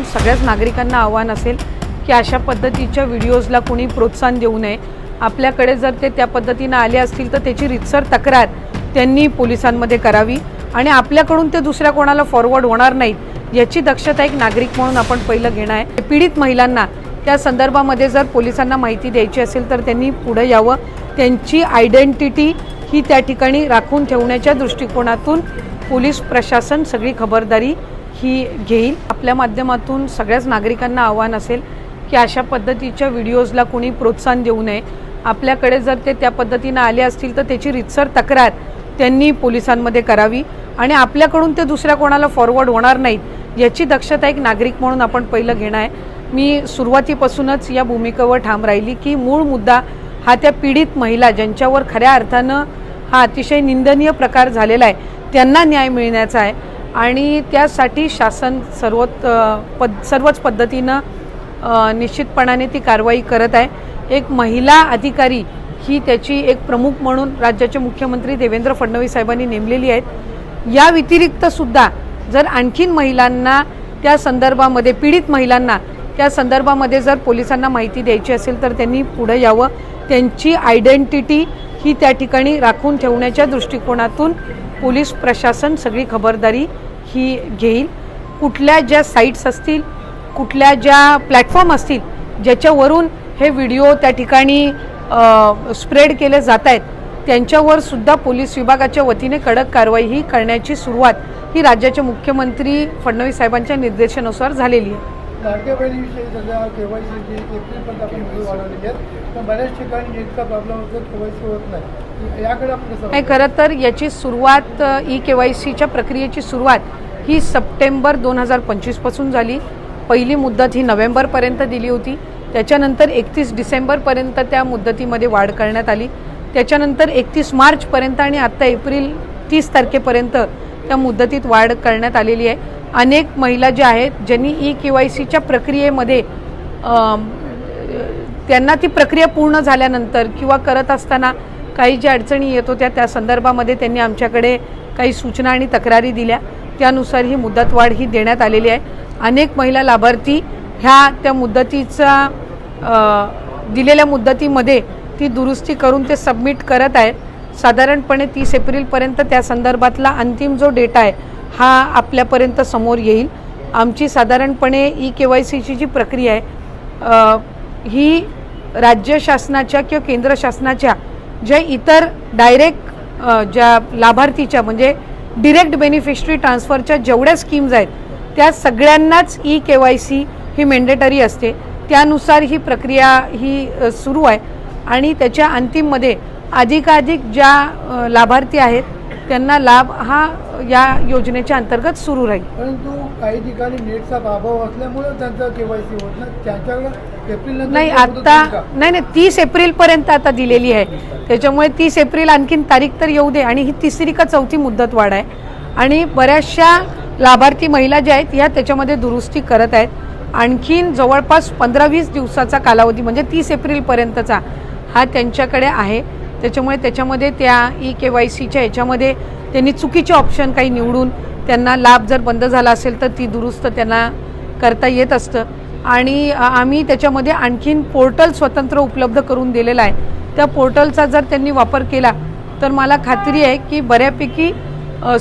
सगळ्याच नागरिकांना आव्हान असेल की अशा पद्धतीच्या व्हिडिओजला कोणी प्रोत्साहन देऊ नये। आपल्याकडे जर ते त्या पद्धतीने आले असतील तर त्याची रितसर तक्रार त्यांनी पोलिसांमध्ये करावी आणि आपल्याकडून ते दुसऱ्या कोणाला फॉरवर्ड होणार नाहीत याची दक्षता एक नागरिक म्हणून आपण पहिलं घेणं आहे। पीडित महिलांना त्या संदर्भामध्ये जर पोलिसांना माहिती द्यायची असेल तर त्यांनी पुढे यावं। त्यांची आयडेंटिटी ही त्या ठिकाणी राखून ठेवण्याच्या दृष्टिकोनातून पोलीस प्रशासन सगळी खबरदारी ही घेईल। आपल्या माध्यमातून सगळ्याच नागरिकांना आव्हान असेल की अशा पद्धतीच्या व्हिडिओजला कोणी प्रोत्साहन देऊ नये। आपल्याकडे जर ते त्या पद्धतीने आले असतील तर त्याची रितसर तक्रार त्यांनी पोलिसांमध्ये करावी आणि आपल्याकडून ते दुसऱ्या कोणाला फॉरवर्ड होणार नाहीत याची दक्षता एक नागरिक म्हणून आपण पहिलं घेणं आहे। मी सुरुवातीपासूनच या भूमिकेवर ठाम राहिली की मूळ मुद्दा हा त्या पीडित महिला ज्यांच्यावर खऱ्या अर्थानं हा अतिशय निंदनीय प्रकार झालेला आहे त्यांना न्याय मिळण्याचा आहे आणि त्यासाठी शासन सर्वच पद्धतीनं निश्चितपणाने ती कारवाई करत आहे। एक महिला अधिकारी ही त्याची एक प्रमुख म्हणून राज्याचे मुख्यमंत्री देवेंद्र फडणवीस साहेबांनी नेमलेली आहेत। या व्यतिरिक्त सुद्धा जर आणखीन महिलांना त्या संदर्भामध्ये पीडित महिलांना त्या संदर्भामध्ये जर पोलिसांना माहिती द्यायची असेल तर त्यांनी पुढे यावं। त्यांची आयडेंटिटी ही त्या ठिकाणी राखून ठेवण्याच्या दृष्टिकोनातून पोलीस प्रशासन सगळी खबरदारी ही घेईल। कुठल्या ज्या साईट्स असतील कुठल्या ज्या प्लॅटफॉर्म असतील ज्याच्यावरून हे व्हिडिओ त्या ठिकाणी स्प्रेड केले जात आहेत त्यांच्यावर सुद्धा पोलीस विभागाच्या वतीने कडक कारवाई ही करण्याची सुरुवात ही राज्याचे मुख्यमंत्री फडणवीस साहेबांच्या निर्देशानुसार झालेली आहे। लाडक्या बहिणीविषयी सध्या केवायसी एप्रिलपर्यंत आपण मुदत वाढवलेली आहे पण बऱ्याच ठिकाणी नेटचा प्रॉब्लेम होतो, केवायसी होत नाही, याकडे आपण कसं? नाही, खरं तर याची सुरुवात केवायसीच्या प्रक्रियेची सुरुवात ही सप्टेंबर 2025 पासून झाली। पहिली मुदत ही नोव्हेंबरपर्यंत दिली होती, त्याच्यानंतर 31 डिसेंबरपर्यंत त्या मुदतीमध्ये वाढ करण्यात आली, त्याच्यानंतर 31 मार्चपर्यंत आणि आत्ता एप्रिल 30 तारखेपर्यंत त्या मुदतीत वाढ करण्यात आलेली आहे। अनेक महिला ज्या आहेत ज्यांनी केवायसीच्या प्रक्रियेमध्ये त्यांना ती प्रक्रिया पूर्ण झाल्यानंतर किंवा करत असताना काही ज्या अडचणी येत होत्या त्या संदर्भामध्ये त्यांनी आमच्याकडे काही सूचना आणि तक्रारी दिल्या, त्यानुसार ही मुदतवाढ ही देण्यात आलेली आहे। अनेक महिला लाभार्थी ह्या त्या मुदतीचा दिलेल्या मुदतीमध्ये ती दुरुस्ती करून ते सबमिट करत आहेत। साधारणपणे 30 एप्रिलपर्यंत त्या संदर्भातला अंतिम जो डेटा आहे हा आपल्यापर्यंत समोर येईल। आमची साधारणपणे केवायसीची जी प्रक्रिया आहे ही राज्य शासनाच्या किंवा केंद्र शासनाच्या ज्या इतर डायरेक्ट ज्या लाभार्थीच्या म्हणजे डिरेक्ट बेनिफिशरी ट्रान्सफरच्या जेवढ्या स्कीम्स आहेत त्या सगळ्यांनाच केवायसी ही मॅन्डेटरी असते, त्यानुसार ही प्रक्रिया ही सुरू आहे आणि त्याच्या अंतिममध्ये अधिकाधिक ज्या लाभार्थी आहेत त्यांना लाभ हा या योजनेच्या अंतर्गत सुरू राहील। परंतु काही ठिकाणी नेटचा अभाव असल्यामुळे त्यांचं केवायसी होत नाही, त्यांच्याकडे एप्रिल नाही आता नाही 30 एप्रिलपर्यंत आता दिलेली आहे, त्याच्यामुळे 30 एप्रिल आणखीन तारीख तर येऊ दे आणि ही तिसरी का चौथी मुदत वाढ आहे आणि बऱ्याचशा लाभार्थी महिला ज्या आहेत ह्या त्याच्यामध्ये दुरुस्ती करत आहेत। आणखीन जवळपास 15-20 दिवसाचा कालावधी म्हणजे 30 एप्रिलपर्यंतचा हा त्यांच्याकडे आहे, त्याच्यामुळे त्याच्यामध्ये त्या केवायसीच्या ह्याच्यामध्ये त्यांनी चुकीचे ऑप्शन काही निवडून त्यांना लाभ जर बंद झाला असेल तर ती दुरुस्त त्यांना करता येत असतं आणि आम्ही त्याच्यामध्ये आणखीन पोर्टल स्वतंत्र उपलब्ध करून दिलेला आहे। त्या पोर्टलचा जर त्यांनी वापर केला तर मला खात्री आहे की बऱ्यापैकी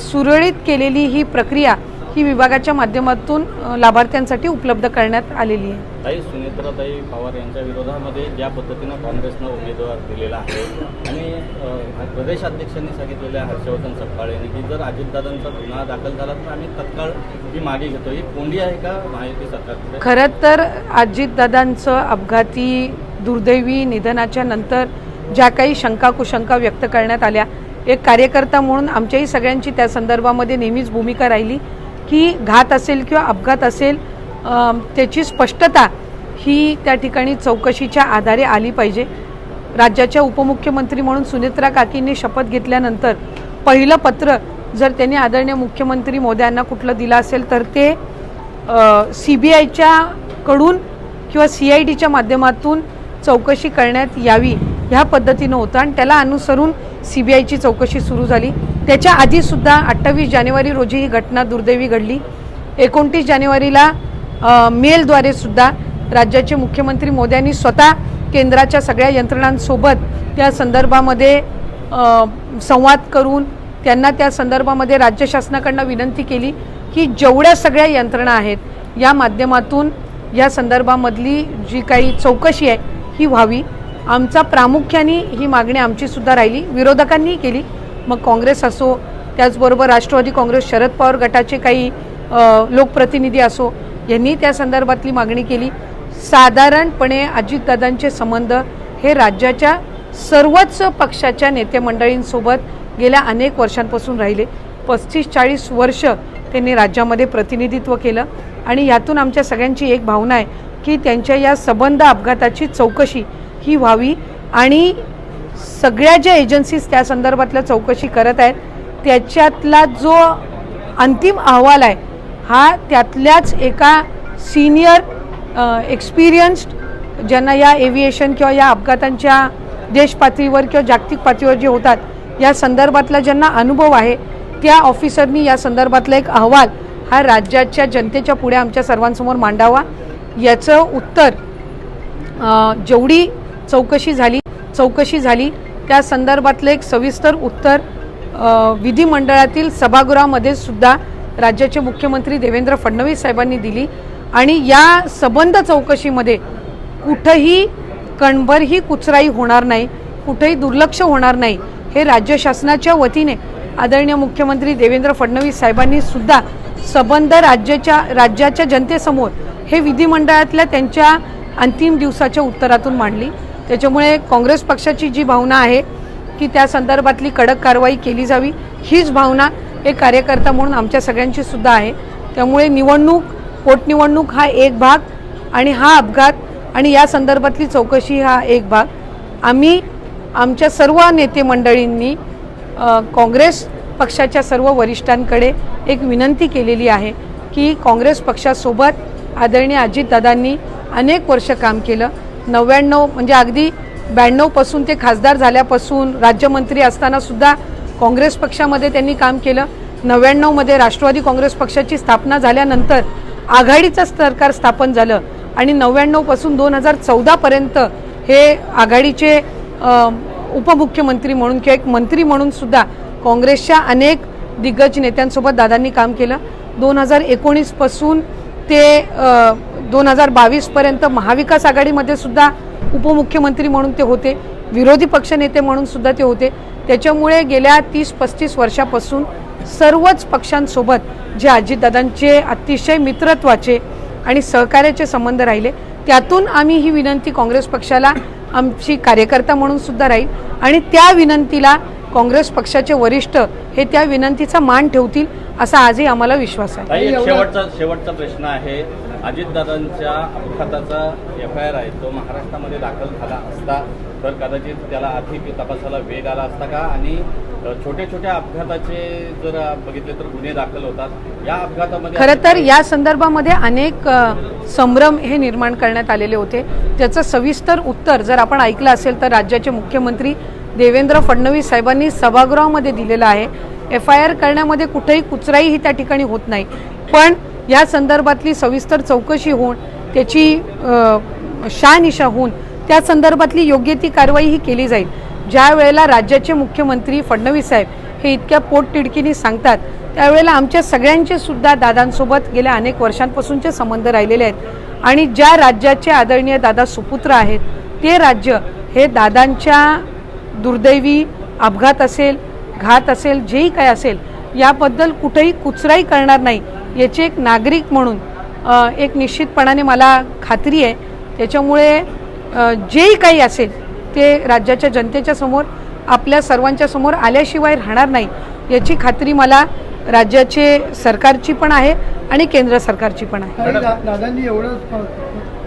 सुरळीत केलेली ही प्रक्रिया ही विभागाच्या माध्यमातून लाभार्थ्यांसाठी उपलब्ध करण्यात आलेली आहे। ताई सुनेत्राताई पवार यांच्या विरोधामध्ये ज्या पद्धतीनं काँग्रेसनं उमेदवार दिलेला आहे आणि प्रदेशाध्यक्षांनी सांगितलेलं आहे हर्षवर्धन सपकाळे यांनी की जर अजितदादांचा गुन्हा दाखल झाला तर आम्ही तत्काळ ही मागे घेतो, ही कोंडी आहे का महायुती सरकारकडे? खरं तर अजितदादांचं अपघाती दुर्दैवी निधनाच्या नंतर ज्या काही शंका कुशंका व्यक्त करण्यात आल्या, एक कार्यकर्ता म्हणून आमच्याही सगळ्यांची त्या संदर्भामध्ये नेहमीच भूमिका राहिली की घात असेल किंवा अपघात असेल त्याची स्पष्टता ही त्या ठिकाणी चौकशीच्या आधारे आली पाहिजे। राज्याच्या उपमुख्यमंत्री म्हणून सुनेत्रा काकींनी शपथ घेतल्यानंतर पहिलं पत्र जर त्यांनी आदरणीय मुख्यमंत्री महोदयांना कुठलं दिलं असेल तर ते CBIच्या कडून किंवा CIDच्या माध्यमातून चौकशी करण्यात यावी ह्या पद्धतीनं होतं आणि त्याला अनुसरून CBIची चौकशी सुरू झाली। त्याच्या आधी सुद्धा 28 जानेवारी रोजी ही घटना दुर्दैवी घडली। 29 जानेवारीला मेलद्वारे सुद्धा राज्याचे मुख्यमंत्री मोदयांनी स्वतः केंद्राच्या सगळ्या यंत्रणांसोबत त्या संदर्भामध्ये संवाद करून त्यांना त्या संदर्भामध्ये राज्य शासनाकडनं विनंती केली की जेवढ्या सगळ्या यंत्रणा आहेत या माध्यमातून या संदर्भामधली जी काही चौकशी आहे ही व्हावी. आमचा प्रामुख्याने ही मागणी आमची सुद्धा राहिली, विरोधकांनीही केली. मग काँग्रेस असो, त्याचबरोबर राष्ट्रवादी काँग्रेस, शरद पवार गटाचे काही लोकप्रतिनिधी असो, यांनी त्या संदर्भातली मागणी केली. साधारणपणे अजितदादांचे संबंध हे राज्याच्या सर्वच पक्षाच्या नेते मंडळींसोबत गेल्या अनेक वर्षांपासून राहिले. 35-40 वर्ष त्यांनी राज्यामध्ये प्रतिनिधित्व केलं आणि यातून आमच्या सगळ्यांची एक भावना आहे की त्यांच्या या संबंध अपघाताची चौकशी ही व्हावी आणि सगळ्या ज्या एजन्सीज त्या संदर्भातल्या चौकशी करत आहेत त्याच्यातला जो अंतिम अहवाल आहे हा त्यातल्याच एका सिनियर एक्सपिरियन्स्ड ज्यांना या एव्हिएशन किंवा या अपघातांच्या देश पातळीवर किंवा जागतिक पातळीवर जे होतात या संदर्भातला ज्यांना अनुभव आहे त्या ऑफिसरनी या संदर्भातला एक अहवाल हा राज्याच्या जनतेच्या पुढे आमच्या सर्वांसमोर मांडावा. याचं उत्तर जेवढी चौकशी झाली त्या संदर्भातलं एक सविस्तर उत्तर विधिमंडळातील सभागृहामध्ये सुद्धा राज्याचे मुख्यमंत्री देवेंद्र फडणवीस साहेबांनी दिली आणि या संबंध चौकशीमध्ये कुठंही कणभरही कुचराई होणार नाही, कुठेही दुर्लक्ष होणार नाही हे राज्य शासनाच्या वतीने आदरणीय मुख्यमंत्री देवेंद्र फडणवीस साहेबांनी सुद्धा संबंध राज्याच्या जनतेसमोर हे विधिमंडळातल्या त्यांच्या अंतिम दिवसाच्या उत्तरातून मांडली. त्याच्यामुळे काँग्रेस पक्षाची जी भावना आहे की त्या संदर्भातली कडक कारवाई केली जावी हीच भावना एक कार्यकर्ता म्हणून आमच्या सगळ्यांची सुद्धा आहे. त्यामुळे पोटनिवडणूक हा एक भाग आणि हा अपघात आणि या संदर्भातली चौकशी हा एक भाग. आम्ही आमच्या सर्व नेते मंडळींनी काँग्रेस पक्षाच्या सर्व वरिष्ठांकडे एक विनंती केलेली आहे की काँग्रेस पक्षासोबत आदरणीय अजितदादांनी अनेक वर्ष काम केलं. 99 म्हणजे अगदी 92 पासून ते खासदार झाल्यापासून राज्यमंत्री असताना सुद्धा काँग्रेस पक्षामध्ये त्यांनी काम केलं. 99 मध्ये राष्ट्रवादी काँग्रेस पक्षाची स्थापना झाल्यानंतर आघाडीचं सरकार स्थापन झालं आणि 99 पासून 2014 पर्यंत हे आघाडीचे उपमुख्यमंत्री म्हणून किंवा एक मंत्री म्हणून सुद्धा काँग्रेसच्या अनेक दिग्गज नेत्यांसोबत दादांनी काम केलं. 2019 पासून ते 2022 पर्यंत महाविकास आघाडीमध्ये सुद्धा उपमुख्यमंत्री म्हणून ते होते, विरोधी पक्षनेते म्हणून सुद्धा ते होते. त्याच्यामुळे गेल्या 30-35 वर्षापासून सर्वच पक्षांसोबत जे अजितदादांचे अतिशय मित्रत्वाचे आणि सहकार्याचे संबंध राहिले त्यातून आम्ही ही विनंती काँग्रेस पक्षाला आमची कार्यकर्ता म्हणून सुद्धा राहील आणि त्या विनंतीला काँग्रेस पक्षाचे वरिष्ठ हे त्या विनंतीचा मान ठेवतील असा आजही आम्हाला विश्वास आहे. शेवटचा प्रश्न आहे. अजितदादांच्या अपघाताचा FIR आहे तो महाराष्ट्रामध्ये दाखल झाला असता तर कदाचित त्याला अधिक तपासाला वेग आला असता का? आणि छोट्या छोट्या अपघाताचे जर बघितले तर गुन्हे दाखल होतात या अपघातामध्ये. खरं तर या संदर्भामध्ये अनेक संभ्रम हे निर्माण करण्यात आलेले होते. त्याचं सविस्तर उत्तर जर आपण ऐकलं असेल तर राज्याचे मुख्यमंत्री देवेंद्र फडणवीस साहेबांनी सभागृहामध्ये दिलेलं आहे. FIR करण्यामध्ये कुठेही कुचराई ही त्या ठिकाणी होत नाही, पण या संदर्भातली सविस्तर चौकशी होऊन त्याची शहानिशा होऊन त्या संदर्भातली योग्य ती कारवाई ही केली जाईल. ज्या वेळेला राज्याचे मुख्यमंत्री फडणवीस साहेब हे इतक्या पोटतिडकीने सांगतात त्यावेळेला आमच्या सगळ्यांचे सुद्धा दादांसोबत गेल्या अनेक वर्षांपासूनचे संबंध राहिलेले आहेत आणि ज्या राज्याचे आदरणीय दादा सुपुत्र आहेत ते राज्य हे दादांच्या दुर्दैवी अपघात असेल, घात असेल, जेही काय असेल याबद्दल कुठेही कुचराई करणार नाही याची एक नागरिक म्हणून एक निश्चितपणाने मला खात्री आहे. त्याच्यामुळे जेही काही असेल ते राज्याच्या जनतेच्या समोर आपल्या सर्वांच्या समोर आल्याशिवाय राहणार नाही याची खात्री मला राज्याचे सरकारची पण आहे आणि केंद्र सरकारची पण आहे. दादांनी एवढं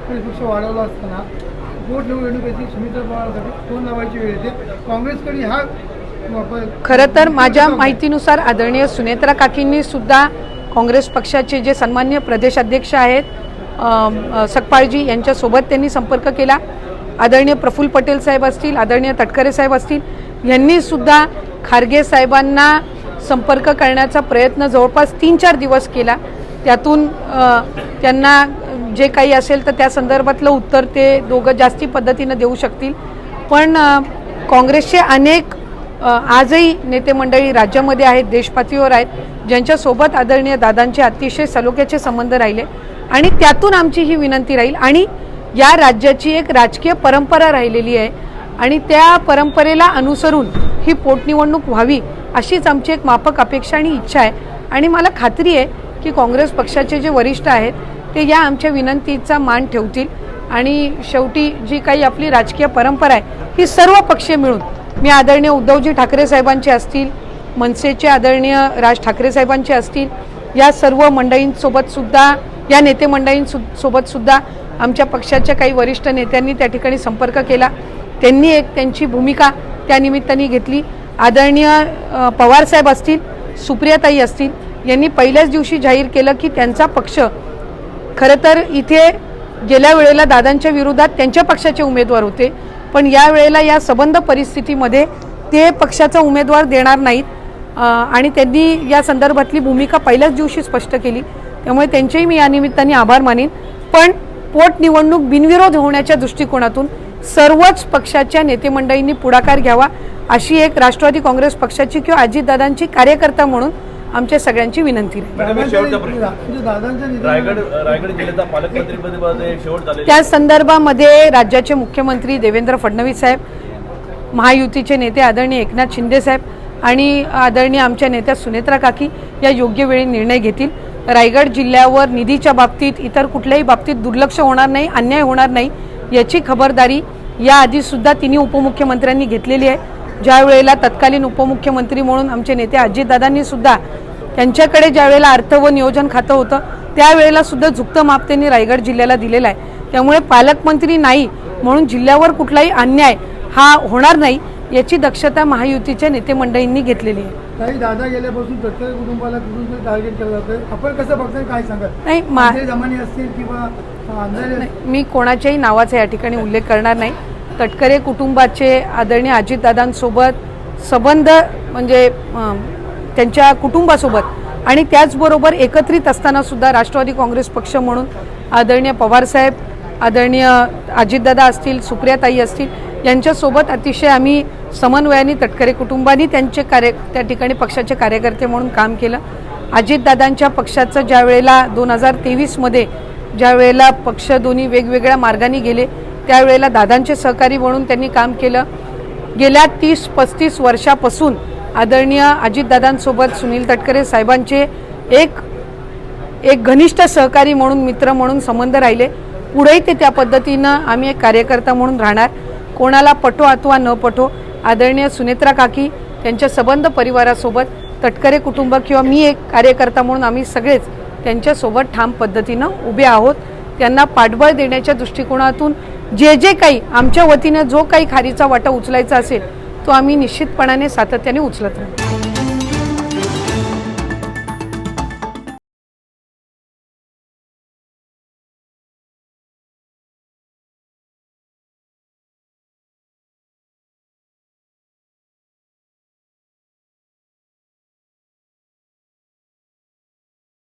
शिक्षा वाढवलं असताना पोटनिवडणुकीची सुमित्रा पवारसाठी फोन लावायची वेळ येते. काँग्रेसकडे हा खरं तर माझ्या माहितीनुसार आदरणीय सुनेत्रा काकींनी सुद्धा काँग्रेस पक्षाचे जे सन्माननीय प्रदेशाध्यक्ष आहेत सकपाळजी यांच्यासोबत त्यांनी संपर्क केला. आदरणीय प्रफुल्ल पटेल साहेब असतील, आदरणीय तटकरे साहेब असतील यांनी सुद्धा खारगे साहेबांना संपर्क करण्याचा प्रयत्न जवळपास 3-4 दिवस केला. त्यातून त्यांना जे काही असेल तर त्या संदर्भातलं उत्तर ते दोघं जास्ती पद्धतीनं देऊ शकतील. पण काँग्रेसचे अनेक आजही नेते मंडळी राज्यामध्ये आहेत, देशपातळीवर आहेत, ज्यांच्यासोबत आदरणीय दादांचे अतिशय सलोख्याचे संबंध राहिले आणि त्यातून आमची ही विनंती राहील. आणि या राज्याची एक राजकीय परंपरा राहिलेली आहे आणि त्या परंपरेला अनुसरून ही पोटनिवडणूक व्हावी अशीच आमची एक माफक अपेक्षा आणि इच्छा आहे. आणि मला खात्री आहे की काँग्रेस पक्षाचे जे वरिष्ठ आहेत ते या आमच्या विनंतीचा मान ठेवतील. आणि शेवटी जी काही आपली राजकीय परंपरा आहे ही सर्व पक्ष मिळून, मी आदरणीय उद्धवजी ठाकरे साहेबांचे असतील, मनसेचे आदरणीय राज ठाकरे साहेबांचे असतील, या सर्व मंडळींसोबत सुद्धा, या नेते मंडळींसोबत सुद्धा आमच्या पक्षाच्या काही वरिष्ठ नेत्यांनी त्या ठिकाणी संपर्क केला. त्यांनी एक त्यांची भूमिका त्या निमित्ताने घेतली. आदरणीय पवारसाहेब असतील, सुप्रियाताई असतील, यांनी पहिल्याच दिवशी जाहीर केलं की त्यांचा पक्ष खरं तर इथे गेल्या वेळेला दादांच्या विरोधात त्यांच्या पक्षाचे उमेदवार होते, पण या वेळेला या सबंध परिस्थितीमध्ये ते पक्षाचा उमेदवार देणार नाहीत आणि त्यांनी या संदर्भातली भूमिका पहिल्याच दिवशी स्पष्ट केली. त्यामुळे त्यांचेही मी या निमित्ताने आभार मानेन. पण पोटनिवडणूक बिनविरोध होण्याच्या दृष्टिकोनातून सर्वच पक्षाच्या नेते मंडळींनी पुढाकार घ्यावा अशी एक राष्ट्रवादी काँग्रेस पक्षाची किंवा अजितदादांची कार्यकर्ता म्हणून आमच्या सगळ्यांची विनंती आहे. त्या संदर्भामध्ये राज्याचे मुख्यमंत्री देवेंद्र फडणवीस साहेब, महायुतीचे नेते आदरणीय एकनाथ शिंदे साहेब आणि आदरणीय आमच्या नेत्या सुनेत्रा काकी या योग्य वेळी निर्णय घेतील. रायगड जिल्ह्यावर निधीच्या बाबतीत, इतर कुठल्याही बाबतीत दुर्लक्ष होणार नाही, अन्याय होणार नाही याची खबरदारी याआधी सुद्धा तिन्ही उपमुख्यमंत्र्यांनी घेतलेली आहे. ज्या वेळेला तत्कालीन उपमुख्यमंत्री म्हणून आमचे नेते अजितदादांनी सुद्धा त्यांच्याकडे ज्या वेळेला अर्थ व नियोजन खातं होतं त्यावेळेला सुद्धा झुकतं माप त्यांनी रायगड जिल्ह्याला दिलेलं आहे. त्यामुळे पालकमंत्री नाही म्हणून जिल्ह्यावर कुठलाही अन्याय हा होणार नाही याची दक्षता महायुतीच्या नेते मंडळींनी घेतलेली आहे. काही दादा गेल्यापासून तटकरे कुटुंबाला कुठून टार्गेट केलं जातं, आपण कसं बघताय, काय सांगा? नाही, जमाने असतील किंवा मी कोणाच्याही नावाचा या ठिकाणी उल्लेख करणार नाही. तटकरे कुटुंबाचे आदरणीय अजितदादांसोबत संबंध म्हणजे त्यांच्या कुटुंबासोबत आणि त्याचबरोबर एकत्रित असताना सुद्धा राष्ट्रवादी काँग्रेस पक्ष म्हणून आदरणीय पवारसाहेब, आदरणीय अजितदादा असतील, सुप्रियाताई असतील, यांच्यासोबत अतिशय आम्ही समन्वयाने तटकरे कुटुंबानी त्या ठिकाणी पक्षाचे कार्यकर्ते म्हणून काम केलं. अजितदादांच्या पक्षाचं ज्या वेळेला 2023मध्ये ज्या वेळेला पक्ष दोन्ही वेगवेगळ्या मार्गाने गेले त्यावेळेला दादांचे सहकारी म्हणून त्यांनी काम केलं. गेल्या 30-35 वर्षापासून आदरणीय अजितदादांसोबत सुनील तटकरे साहेबांचे एक घनिष्ठ सहकारी म्हणून, मित्र म्हणून संबंध राहिले. पुढेही ते त्या पद्धतीनं आम्ही एक कार्यकर्ता म्हणून राहणार. कोणाला पटो अथवा न पटो, आदरणीय सुनेत्रा काकी त्यांच्या संबंध परिवारासोबत तटकरे कुटुंब किंवा मी एक कार्यकर्ता म्हणून आम्ही सगळेच त्यांच्यासोबत ठाम पद्धतीनं उभे आहोत. त्यांना पाठबळ देण्याच्या दृष्टिकोनातून जे काही आमच्या वतीनं जो काही खारीचा वाटा उचलायचा असेल तो आम्ही निश्चितपणाने सातत्याने उचलत राहू.